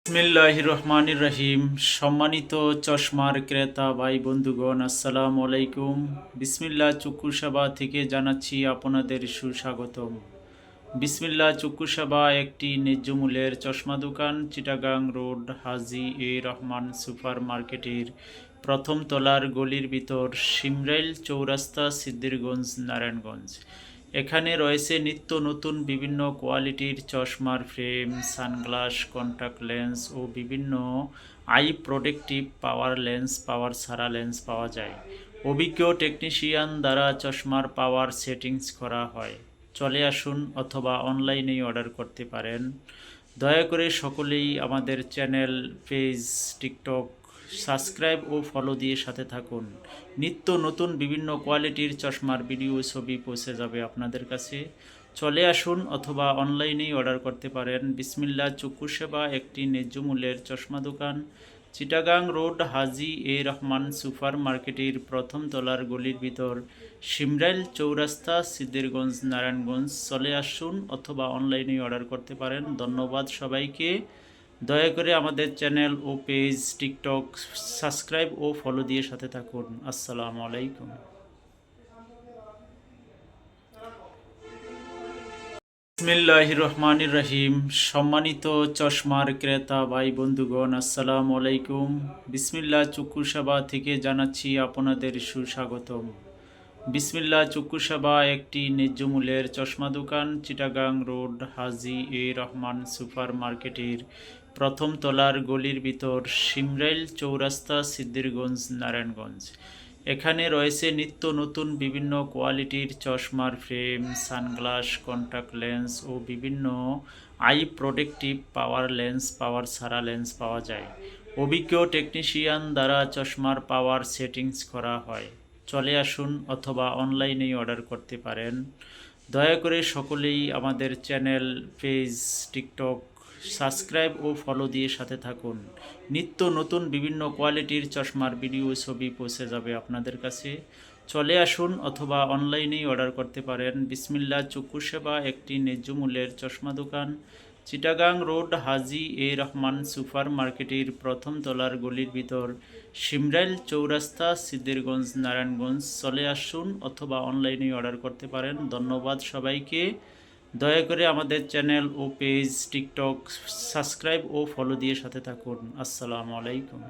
বিসমিল্লাহির রহমানির রহিম। সম্মানিত চশমার ক্রেতা ভাই বন্ধুগণ, আসসালামু আলাইকুম। বিসমিল্লাহ চক্ষু সেবা থেকে জানাচ্ছি আপনাদের সুস্বাগতম। বিসমিল্লাহ চক্ষু সেবা একটি ন্যায্য মূল্যের চশমা দোকান, চিটাগাং রোড, হাজী এ রহমান সুপার মার্কেটের প্রথম তলার গলির ভিতর, সিমরাইল চৌরাস্তা, সিদ্ধিরগঞ্জ, নারায়ণগঞ্জ। এখানে রয়েছে নিত্য নতুন বিভিন্ন কোয়ালিটির চশমার ফ্রেম, সানগ্লাস, কন্টাক্ট লেন্স ও বিভিন্ন আই প্রোটেক্টিভ পাওয়ার লেন্স, পাওয়ার ছাড়া লেন্স পাওয়া যায়। অভিজ্ঞ টেকনিশিয়ান দ্বারা চশমার পাওয়ার সেটিংস করা হয়। চলে আসুন অথবা অনলাইনেই অর্ডার করতে পারেন। দয়া করে সকলেই আমাদের চ্যানেল, পেজ, টিকটক সাবস্ক্রাইব ও ফলো দিয়ে সাথে থাকুন। নিত্য নতুন বিভিন্ন কোয়ালিটির চশমার ভিডিও, ছবি পৌঁছে যাবে আপনাদের কাছে। চলে আসুন অথবা অনলাইনেই অর্ডার করতে পারেন। বিসমিল্লাহ চক্ষু সেবা একটি ন্যায্য মূল্যের চশমা দোকান, চিটাগাং রোড, হাজী এ রহমান সুপার মার্কেটের প্রথম তলার গলির ভিতর, সিমরাইল চৌরাস্তা, সিদ্ধিরগঞ্জ, নারায়ণগঞ্জ। চলে আসুন অথবা অনলাইনে অর্ডার করতে পারেন। ধন্যবাদ সবাইকে। দয়া করে আমাদের চ্যানেল ও পেজ, টিকটক সাবস্ক্রাইব ও ফলো দিয়ে সাথে থাকুন। আসসালামু আলাইকুম। বিসমিল্লাহির রহমানির রহিম। সম্মানিত চশমার ক্রেতা ভাই বন্ধুগণ, আসসালামু আলাইকুম। বিসমিল্লাহ চক্ষু সেবা থেকে জানাচ্ছি আপনাদের সুস্বাগতম। বিসমিল্লাহ চক্ষু সেবা একটি ন্যায্য মূল্যের চশমা দোকান, চিটাগাং রোড, হাজী এ রহমান সুপার মার্কেটের প্রথম তলার গলির ভিতর, সিমরাইল চৌরাস্তা, সিদ্ধিরগঞ্জ, নারায়ণগঞ্জ। এখানে রয়েছে নিত্য নতুন বিভিন্ন কোয়ালিটির চশমার ফ্রেম, সানগ্লাস, কন্টাক্ট লেন্স ও বিভিন্ন আই প্রোটেক্টিভ পাওয়ার লেন্স, পাওয়ার ছাড়া লেন্স পাওয়া যায়। অভিজ্ঞ টেকনিশিয়ান দ্বারা চশমার পাওয়ার সেটিংস করা হয়। চলে আসুন অথবা অনলাইনেই অর্ডার করতে পারেন। দয়া করে সকলেই আমাদের চ্যানেল, পেজ, টিকটক সাবস্ক্রাইব ও ফলো দিয়ে সাথে থাকুন। নিত্য নতুন বিভিন্ন কোয়ালিটির চশমার ভিডিও, ছবি পৌঁছে যাবে আপনাদের কাছে। চলে আসুন অথবা অনলাইনেই অর্ডার করতে পারেন। বিসমিল্লাহ চক্ষু সেবা একটি ন্যায্য মূল্যের চশমা দোকান, চিটাগাং রোড, হাজী এ রহমান সুপার মার্কেটের প্রথম তলার গলির ভিতর, সিমরাইল চৌরাস্তা, সিদ্ধিরগঞ্জ, নারায়ণগঞ্জ। চলে আসুন অথবা অনলাইনে অর্ডার করতে পারেন। ধন্যবাদ সবাইকে। দয়া করে আমাদের চ্যানেল ও পেজ, টিকটক সাবস্ক্রাইব ও ফলো দিয়ে সাথে থাকুন। আসসালামু আলাইকুম।